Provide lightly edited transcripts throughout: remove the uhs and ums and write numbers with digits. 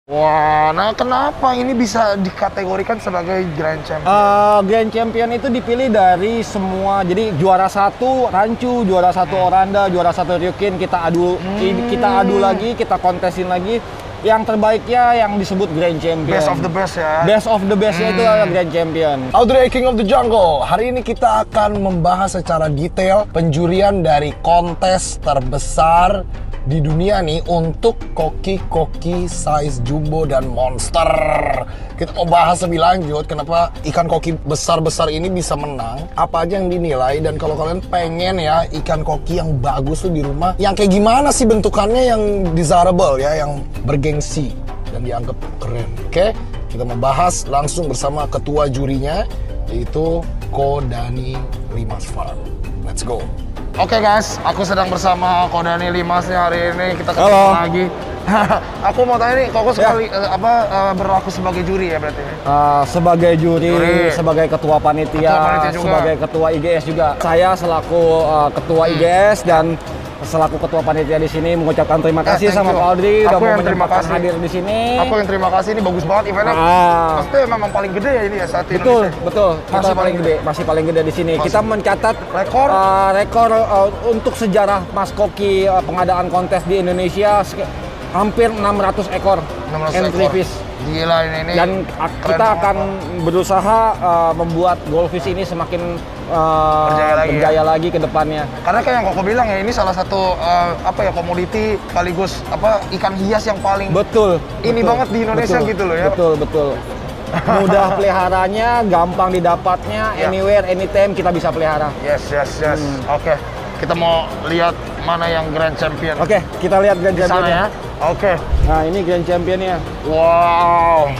Wah, nah kenapa ini bisa dikategorikan sebagai Grand Champion? Grand Champion itu dipilih dari semua, jadi juara satu rancu, juara satu oranda, juara satu ryukin, kita adu lagi, kita kontesin lagi. Yang terbaiknya yang disebut Grand Champion. Best of the best ya? Best of the best itu adalah Grand Champion. Audrey King of the Jungle. Hari ini kita akan membahas secara detail penjurian dari kontes terbesar di dunia nih untuk koki-koki size jumbo dan monster. Kita mau bahas lebih lanjut kenapa ikan koki besar-besar ini bisa menang, apa aja yang dinilai, dan kalau kalian pengen ya ikan koki yang bagus tuh di rumah, yang kayak gimana sih bentukannya yang desirable ya, yang bergengsi dan dianggap keren. Oke, kita mau bahas langsung bersama ketua jurinya, yaitu Ko Dani Limas Farm. Let's go. Oke guys, aku sedang bersama Ko Dani Limas nih hari ini. Kita ketemu Halo. lagi. Aku mau tanya nih, Koko sekali berlaku sebagai juri ya berarti? Sebagai juri, sebagai ketua panitia, Ketua panitia juga. sebagai ketua IGS juga. Saya selaku ketua IGS dan selaku ketua panitia di sini mengucapkan terima kasih thank sama you. Pak Audrey udah Aku mau yang terima menyempatkan kasih. hadir di sini. Aku yang terima kasih, ini bagus banget eventnya. Pasti memang paling gede ya ini ya saat ini. Betul, betul. Kita Masih paling gede, masih paling gede di sini. Kita mencatat Rekor? rekor untuk sejarah Mas Koki pengadaan kontes di Indonesia hampir 600 ekor 600 entry ekor. fish. Gila ini. Dan keren kita banget. akan berusaha membuat goldfish ini semakin berjaya lagi ke depannya. Karena kayak yang Koko bilang ya, ini salah satu komoditi sekaligus ikan hias yang paling Betul. ini betul, banget di Indonesia betul, gitu loh ya. Betul, betul. Mudah peliharanya, gampang didapatnya, Ya. anywhere, anytime kita bisa pelihara. Yes. Oke. Kita mau lihat mana yang Grand Champion. Oke, kita lihat Grand Di sana Championnya. ya. Oke. Nah, ini Grand Championnya. Wow.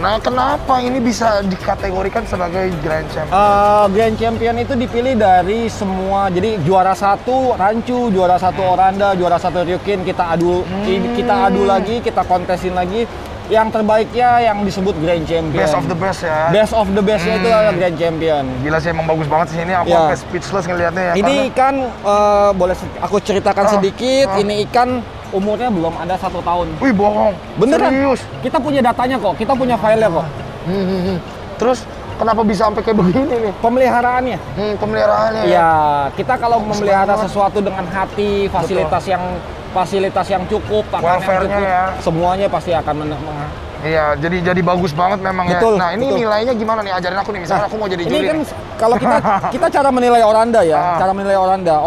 Nah kenapa ini bisa dikategorikan sebagai Grand Champion? Grand Champion itu dipilih dari semua, jadi juara satu rancu, juara satu oranda, juara satu ryukin, kita adu lagi, kita kontesin lagi. Yang terbaiknya yang disebut Grand Champion. Best of the best ya? Best of the best itu adalah Grand Champion. Gila sih, emang bagus banget sih ini. Aku Ya. sampai speechless ngelihatnya ya. Ini ikan, boleh aku ceritakan sedikit, ini ikan umurnya belum ada 1 tahun. Wih, bohong. Beneran? Serius? Kita punya datanya kok, kita punya filenya kok. Terus kenapa bisa sampai kayak begini nih? Pemeliharaannya. Pemeliharaannya ya? Ya, kita kalau memelihara sesuatu dengan hati, fasilitas yang cukup, pakan yang Welfare-nya cukup, ya. semuanya pasti akan Iya, jadi bagus banget memang Betul, ya. Nah, ini betul. nilainya gimana nih? Ajarin aku nih, misalnya aku mau jadi Ini juri kan nih. kalau kita cara menilai oranda ya, cara menilai oranda.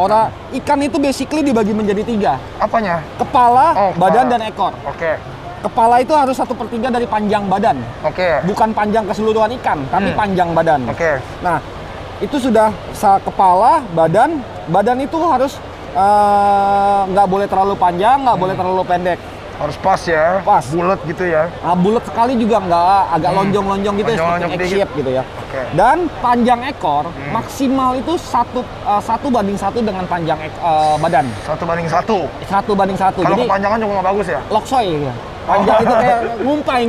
Ikan itu basically dibagi menjadi 3. Apanya? Kepala, Oh, badan, kepala. dan ekor. Oke. Kepala itu harus 1/3 dari panjang badan. Oke. Bukan panjang keseluruhan ikan, tapi panjang badan. Oke. Nah, itu sudah kepala, badan itu harus nggak boleh terlalu panjang, nggak boleh terlalu pendek. Harus pas ya. Pas. Bulat gitu ya. Bulat sekali juga nggak, agak lonjong-lonjong gitu, Lonjong-lonjong seperti dikit. X-shape gitu ya. Oke. Dan panjang ekor maksimal itu 1:1 dengan panjang badan. 1:1. 1:1. Kalau Jadi kepanjangan juga nggak bagus ya? loksoy ya. Panjang itu kayak ngumpai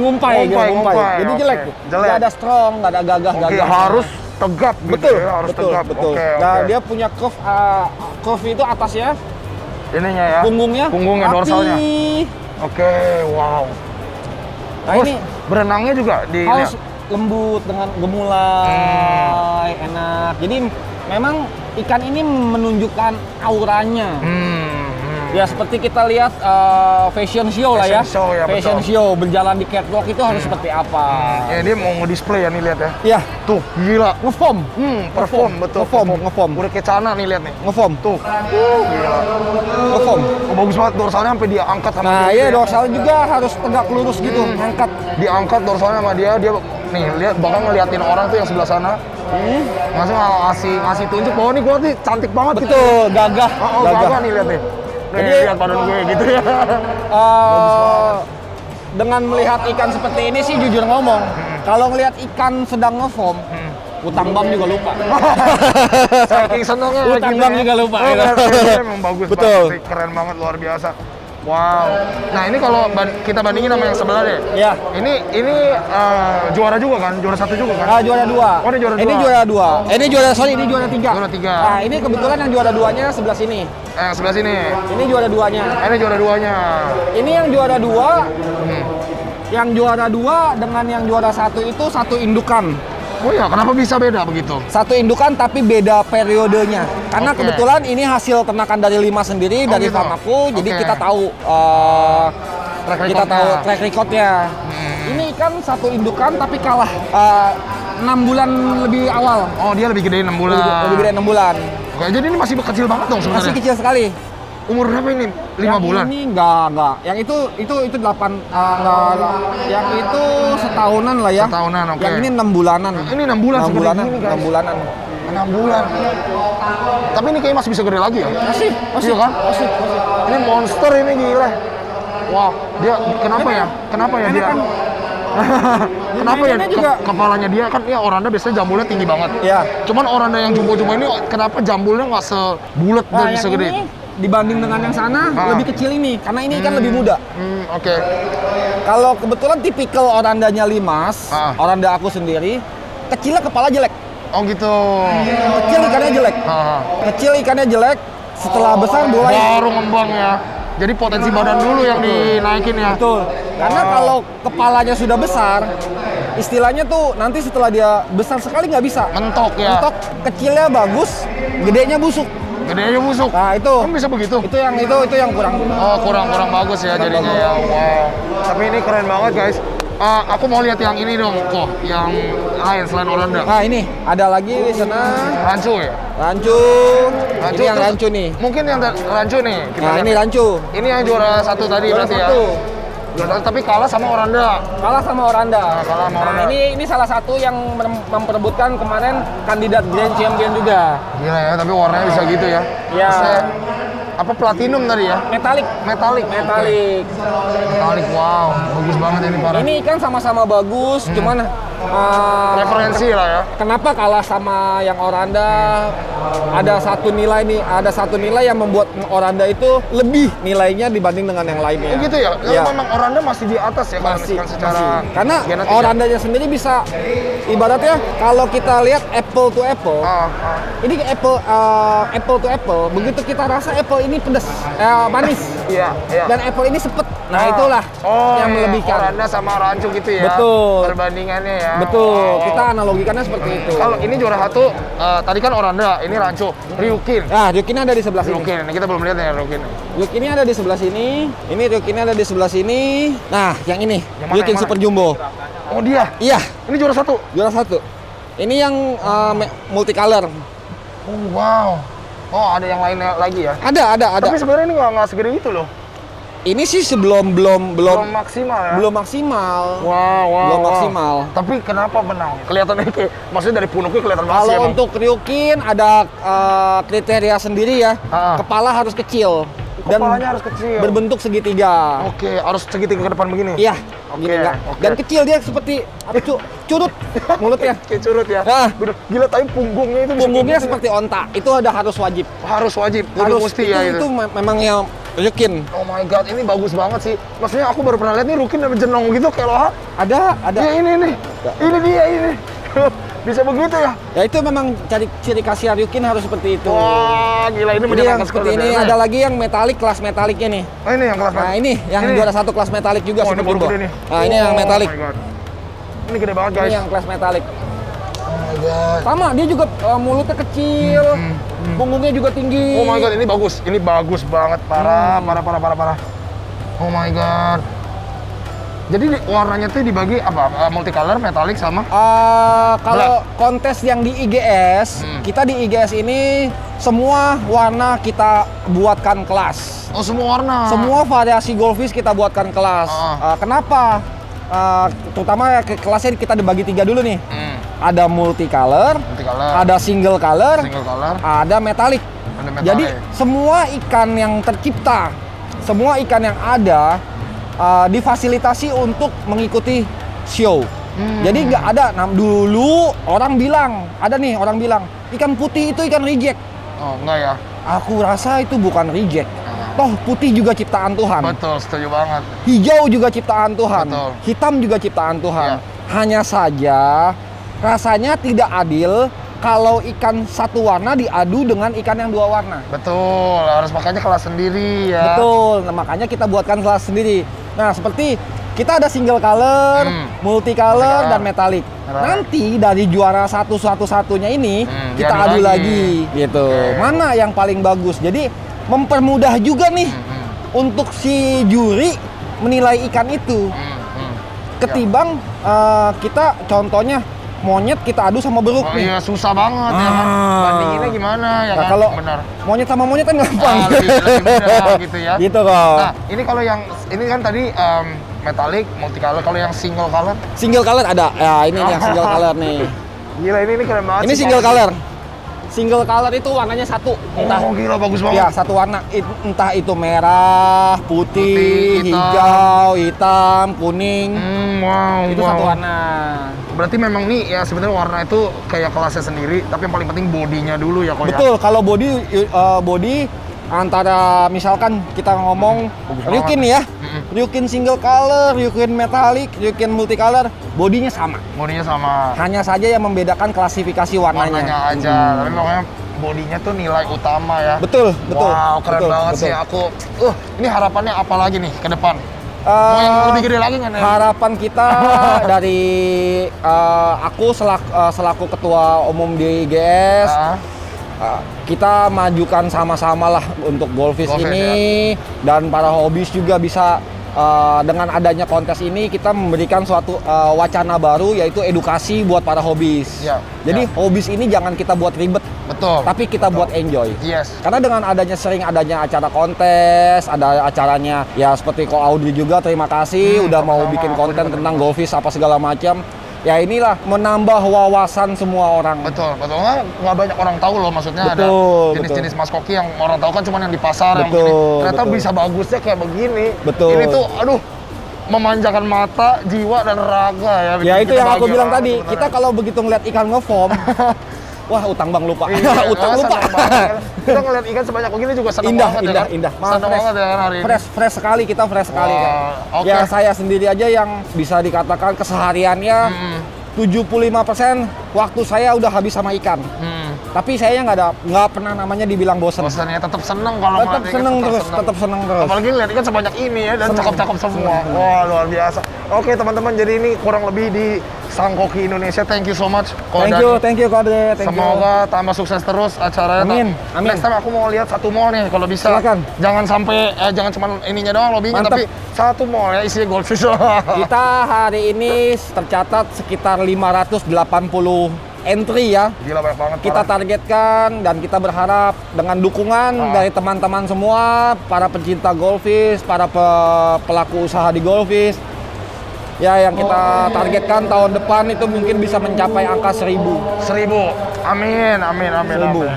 gitu, Ngumpai. Jadi Oke. jelek. Jelek. Nggak ada strong, nggak ada gagah. Oke, harus tegap gitu Betul, ya. Harus betul, tegap. betul. Oke, Nah, oke. dia punya curve itu atasnya, Ininya ya. punggungnya, mati. dorsalnya. Oke, wow. Nah, Terus ini berenangnya juga di harus lembut dengan gemulai, enak. Jadi memang ikan ini menunjukkan auranya. Ya seperti kita lihat fashion show lah ya. Fashion show, ya, Fashion betul. show berjalan di catwalk itu harus seperti apa? Ya, dia mau nge-display ya nih, lihat ya. Ya, Tuh, gila. ngefoam. Perform, betul. Ngefoam. Udah kayak celana nih, lihat nih. Ngefoam. Tuh. Gila. Ngefoam. Oh, bagus banget dorsalnya sampai dia angkat sama Nah, dia. iya dorsal juga harus tegak lurus gitu, ngangkat. Diangkat dorsalnya sama dia nih, lihat bakal ngeliatin orang tuh yang sebelah sana. Langsung ngasih tunjuk bahwa nih gua nih cantik banget gitu. Betul, gagah. Oh, gagah nih, lihat nih. Nih, Jadi- lihat badan gue gitu ya. Dengan melihat ikan seperti ini sih jujur ngomong, kalau ngelihat ikan sedang ngefoam, utang bank juga lupa. Saking senengnya ya, Utang gitu bank ya. juga lupa, Oh, gitu. keren, emang bagus Betul. banget sih, keren banget, luar biasa. Wow. Nah, ini kalau kita bandingin sama yang sebelah deh. Ya. Ini juara juga kan? Juara 1 juga kan? Juara 2. Oh, ini juara Ini dua. juara 2. Ini juara 3. Juara 3. Nah, ini kebetulan yang juara 2-nya sebelah sini. Yang sebelah sini. Ini juara 2-nya. Ini juara 2-nya. Ini yang juara 2 yang juara 2 dengan yang juara 1 itu satu indukan. Oh ya, kenapa bisa beda begitu? Satu indukan tapi beda periodenya. Karena Oke. kebetulan ini hasil ternakan dari 5 sendiri, Oh, dari gitu. farm aku, jadi Oke. kita tahu Track kita recordnya. tahu track recordnya. Ini kan satu indukan tapi kalah 6 bulan lebih awal. Oh, dia lebih gede 6 bulan. Lebih gede 6 bulan. Oke, jadi ini masih kecil banget dong Masih sebenarnya. kecil sekali. Umur berapa ini? 5 bulan. Yang ini enggak. Yang itu 8 enggak. Yang itu setahunan lah ya. Setahunan, oke. Yang ini 6 bulanan. Ini 6 bulan 6 segede bulanan, gini, guys. 6 bulanan. 6 bulan. Tapi ini kayaknya masih bisa gede lagi ya? Masih. Iya kan? Masih. Ini monster ini gila. Wow, dia kenapa ya? Kenapa ya dia? kan- Kenapa ya mainannya juga- kepalanya dia kan ya oranda biasanya jambulnya tinggi banget. Iya. Cuman oranda yang jumbo-jumbo ini kenapa jambulnya nggak sebulat Nah, dan yang segede? ini dibanding dengan yang sana Ah. lebih kecil ini karena ini kan lebih muda. Oke. Kalau kebetulan tipikal orandanya limas, Ah. oranda aku sendiri, kecilnya kepala jelek. Oh gitu. Kecil ikannya jelek. Ah. Kecil ikannya jelek, setelah besar mulai Baru ngembang ya. Jadi potensi badan dulu yang dinaikin ya. betul. Karena Wow. kalau kepalanya sudah besar, istilahnya tuh nanti setelah dia besar sekali nggak bisa. Mentok ya. Mentok, kecilnya bagus, gedenya busuk. Gedenya busuk. Nah, itu. Kan bisa begitu? Itu yang kurang. Oh, kurang bagus ya jadinya ya. Wow. Tapi ini keren banget, guys. Aku mau lihat yang ini dong, kok. Yang lain selain oranda. Nah, ini ada lagi di sana Rancu ya? rancu. Ini yang terus rancu nih. Mungkin yang rancu nih. Kita Nah, lihat. ini rancu. Ini yang juara 1 tadi Juara berarti ya. satu. Tapi kalah sama oranda. Kalah sama oranda. Kalah sama oranda. Nah, ini salah satu yang memperebutkan kemarin kandidat Grand Champion juga. Gila ya, tapi warnanya bisa gitu ya. Ya. Terus, apa platinum tadi ya? Metalik. Metalik. Metalik. Metalik, wow. Bagus banget ini parah. Ini ikan sama-sama bagus, cuman Referensi lah ya. kenapa kalah sama yang oranda? Ada satu nilai yang membuat oranda itu lebih nilainya dibanding dengan yang lainnya. Oh gitu ya? Iya. Memang oranda masih di atas ya kalau Masih, misalkan secara masih. Karena genetik ya? orandanya sendiri bisa ibaratnya kalau kita lihat apple to apple, ini apple to apple. Begitu kita rasa apple ini pedas, manis, Iya, iya. dan apple ini sepet. Nah, itulah yang iya. melebihkan. Oranda sama rancu gitu ya. Betul. Perbandingannya ya. Betul, Wow. kita analogikannya seperti itu. Kalau ini juara 1, tadi kan oranda, ini rancu. Ryukin. Nah, Ryukin ada di sebelah sini. Ryukin, ini kita belum lihat ya Ryukin. Ryukin ada di sebelah sini. Ini Ryukin ada di sebelah sini. Nah, yang ini Yang mana, Ryukin yang mana? Super Jumbo. Oh dia, Iya, ini juara 1. juara 1. Ini yang multicolor. Oh wow. Oh ada yang lainnya lagi ya? Ada. Tapi sebenarnya ini nggak segede itu loh. Ini sih sebelum belum Maksimal ya? belum maksimal. Wow. Belum maksimal. Tapi kenapa benang? Kelihatannya kayak, maksudnya dari punuknya kelihatan banget sih Kalau emang. untuk Ryukin ada kriteria sendiri ya. Ah. Kepala harus kecil Kepalanya harus kecil. berbentuk segitiga. Oke, harus segitiga ke depan begini? Iya, Oke, gini enggak. oke. Dan kecil dia seperti apa curut mulutnya. Kayak curut ya? Ah. Udah, gila tapi punggungnya itu bisa Punggungnya gitu ya? seperti onta. Itu ada harus wajib. Harus wajib, kudu mesti ya itu memang yang Ryukin. Oh my god, ini bagus banget sih. Maksudnya aku baru pernah lihat nih Ryukin dan jenong gitu kayak loha. Ada. Ya ini nih. Ini dia ini. Bisa begitu ya? Ya itu memang ciri khasnya Ryukin harus seperti itu. Wah, gila ini Jadi yang menyenangkan seperti sekali ini ya. ada lagi yang metalik, kelas metaliknya nih. Oh ini yang kelas Nah ini yang juara 1 kelas metalik juga Oh, ini Super baru Jumbo. gede nih. Nah ini yang metalik. Oh my god. Ini gede banget guys. Ini yang kelas metalik. Oh my god. Sama dia juga mulutnya kecil, punggungnya juga tinggi. Oh my god, ini bagus. Ini bagus banget. Parah. Oh my god. Jadi warnanya tuh dibagi apa? Multicolor, metalik sama? Kalau kontes yang di IGS, kita di IGS ini semua warna kita buatkan kelas. Oh semua warna. Semua variasi goldfish kita buatkan kelas. Kenapa? Terutama kelasnya kita dibagi 3 dulu nih. Ada multicolor, Multicolor. ada single color, ada metallic. Ada metallic. Jadi semua ikan yang tercipta, semua ikan yang ada difasilitasi untuk mengikuti show. Jadi nggak ada. Nah, dulu orang bilang ikan putih itu ikan reject. Oh enggak ya? Aku rasa itu bukan reject. Toh putih juga ciptaan Tuhan. Betul, setuju banget. Hijau juga ciptaan Tuhan. Betul. Hitam juga ciptaan Tuhan. Iya. Hanya saja rasanya tidak adil kalau ikan satu warna diadu dengan ikan yang 2 warna. Betul, harus makanya kelas sendiri ya. Betul, nah, makanya kita buatkan kelas sendiri. Nah, seperti kita ada single color, multicolor, dan metallic. Right. Nanti dari juara satu-satunya ini kita diadu adu lagi gitu. Oke. Mana yang paling bagus? Jadi mempermudah juga nih untuk si juri menilai ikan itu. Ketimbang kita contohnya monyet kita adu sama beruk Oh nih. iya, susah banget ya kan. Bandinginnya gimana ya Nah, kan? kalau Benar. monyet sama monyet kan gampang. Lebih mudah gitu ya. Gitu kok. Nah, ini kalau yang ini kan tadi metallic, multicolor. Kalau yang single color, Single color ada. Ya, ini yang single color nih. gila ini keren banget. Ini sih, single kalau- color. Single color itu warnanya satu. Entah Oh gila bagus ya, banget. satu warna. Entah itu merah, putih, Putih, hitam. hijau, hitam, kuning. Wow. Itu wow. satu warna. Berarti memang nih ya sebenarnya warna itu kayak kelasnya sendiri, tapi yang paling penting bodinya dulu ya kok ya. Betul, kalau body antara misalkan kita ngomong Bagus Ryukin banget. nih ya. Ryukin single color, Ryukin metallic, Ryukin multicolor, bodinya sama. Bodinya sama. Hanya saja yang membedakan klasifikasi warnanya. Warnanya aja, tapi pokoknya bodinya tuh nilai utama ya. Betul, betul. Wow, keren betul, banget betul. sih aku. Ini harapannya apa lagi nih ke depan? Eh, Mau yang lebih gede lagi nggak nih? Harapan kita dari aku selaku ketua umum di IGS, Ah, kita majukan sama-sama lah untuk Golfish Golfish, ini dan para hobis juga bisa dengan adanya kontes ini kita memberikan suatu wacana baru yaitu edukasi buat para hobis. Ya, Jadi hobis ini jangan kita buat ribet, betul. tapi kita buat enjoy. Yes. Karena dengan adanya acara kontes, ada acaranya ya seperti Ko Audrey juga, terima kasih udah mau sama-sama, bikin aku konten juga tentang terima golfish apa segala macam. Ya inilah menambah wawasan semua orang. Betul. Nggak banyak orang tahu loh, maksudnya ada Betul, jenis-jenis mas koki yang orang tahu kan cuma yang di pasar yang Betul, begini. Ternyata betul. bisa bagusnya kayak begini. Betul. Ini tuh, aduh, memanjakan mata, jiwa dan raga ya. Ya Bikin itu kita yang aku bahagia bilang banget tadi, sebenarnya. kita kalau begitu ngeliat ikan ngefoam, wah utang bang lupa. Iya, Utang senang lupa. banget. Kita ngeliat ikan sebanyak begini juga senang Indah, banget indah, ya kan? indah. Senang banget ya kan hari ini. Fresh sekali, kita fresh sekali kan. Wah, oke. Ya saya sendiri aja yang bisa dikatakan kesehariannya 75% waktu saya udah habis sama ikan. Tapi saya nggak pernah namanya dibilang bosen. Bosannya tetap seneng kalau Tetap ngeliat ikan, seneng terus, tetap seneng terus. Apalagi lihat ikan sebanyak ini ya dan Seneng. cakep-cakep semua. Seneng. Wah, luar biasa. Oke, teman-teman, jadi ini kurang lebih di Sangkoki Indonesia. Thank you so much. Ko Dani. Thank you Kode, thank you. Semoga tambah sukses terus acaranya. Amin, amin. Next time aku mau lihat satu mall nih kalau bisa. Silakan. Jangan sampai jangan cuma ininya doang lobbynya, Mantap. tapi satu mall ya isinya goldfish. Kita hari ini tercatat sekitar 580 entry ya. Gila banyak banget. Kita parah. targetkan dan kita berharap dengan dukungan dari teman-teman semua, para pencinta golfish, para pelaku usaha di golfish, ya yang kita targetkan tahun depan itu mungkin bisa mencapai angka 1000. 1000. Amin, amin, amin, 1000. amin.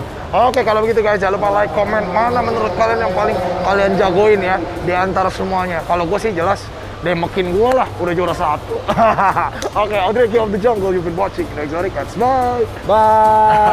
Oke, kalau begitu guys, jangan lupa like, comment mana menurut kalian yang paling kalian jagoin ya di antara semuanya. Kalau gue sih jelas demekin gue lah, udah juara 1. Oke, Audrey King of the Jungle, you've been watching Exotic Cats. Bye. Bye.